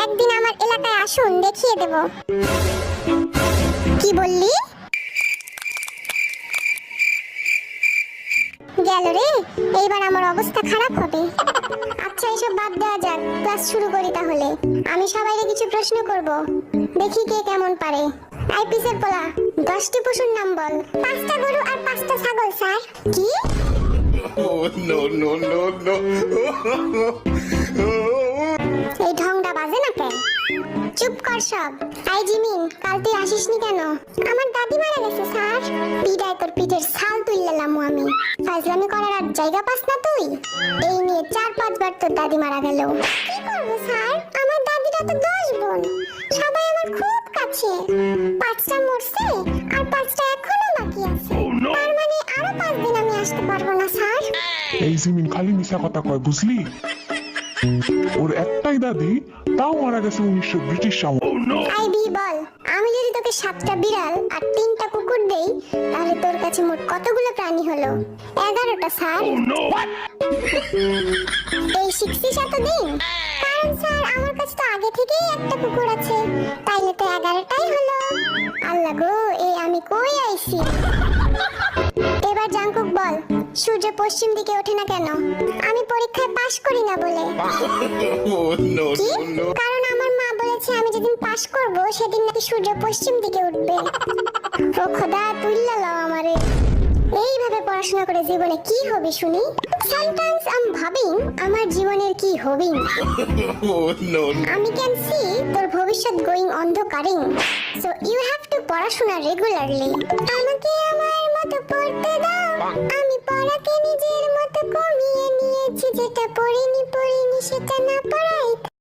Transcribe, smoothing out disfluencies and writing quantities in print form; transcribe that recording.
একদিন আমার এলাকায় আসুন, দেখিয়ে দেব। কি বললি? গেল রে, এইবার আমার অবস্থা খারাপ হবে। আচ্ছা, এসব বাদ দেওয়া যাক, ক্লাস শুরু করি তাহলে। আমি সবাইকে কিছু প্রশ্ন করব, দেখি কে কেমন পারে। আইপিসের পোলা, 10টি পশুর নাম বল। 5টা গরু আর 5টা ছাগল স্যার। কি? Oh, no, no, no, no. এই ঢংটা বাজে না কেন? চুপ কর সব। আই জিমিন, কাল তুই আসিসনি কেন? আমার দাদি মারা গেছে স্যার। পিটায় তোর পিঠের ছাল তুললাম আমি। ফাজলামি করার আর জায়গা পাস না তুই? এই নিয়ে 4-5 বার তোর দাদি মারা গেল। কি করবো স্যার, আমার দাদিরা তো 10 বোন, সবাই আমার খুব কাছে। 5টা মরছে আর 5টা এখনো বাকি আছে। তার মানে আরো 5 দিন আমি আসতে পারবো না স্যার। এই জিমিন খালি মিশা কথা কয়, বুঝলি? ওর একটাই দাদি, তাও মারা গেছে 1900 ব্রিটিশ আমলে। আইবি বল, আমি যদি তোকে 7টা বিড়াল আর 3টা কুকুর দেই, তাহলে তোর কাছে মোট কতগুলো প্রাণী হলো? 11টা স্যার। এই শিখছিস এতদিন? কারণ স্যার, আমার কাছে তো আগে থেকেই একটা কুকুর আছে, তাইলে তো 11টাই হলো। আল্লাহ গো, এই আমি কই আইছি? এবার জাঙ্কুক বল, সূর্য পশ্চিম দিকে ওঠে না কেন? আমি পরীক্ষায় পাশ করি না বলে। Oh, no, কি? no, no. কারণ আমার মা বলেছে আমি যেদিন পাশ করব সেদিন নাকি সূর্য পশ্চিম দিকে উঠবে। ও খোদা, তুইলা লও আমারে। এইভাবে পড়াশোনা করে জীবনে কি হবে শুনি? সামটাইমস আই এম ভাবিং আমার জীবনের কি হবিং। Oh, no, no. আমি ক্যান সি তোর ভবিষ্যৎ গোয়িং অন্ধকারিং। সো ইউ হ্যাভ টু পড়াশোনা রেগুলারলি। আমাকে আমার মতো পড়তে দাও, আমি পড়াকে নিজের মতো কমিয়ে নিয়েছি। যেটা পড়িনি সেটা না পড়াই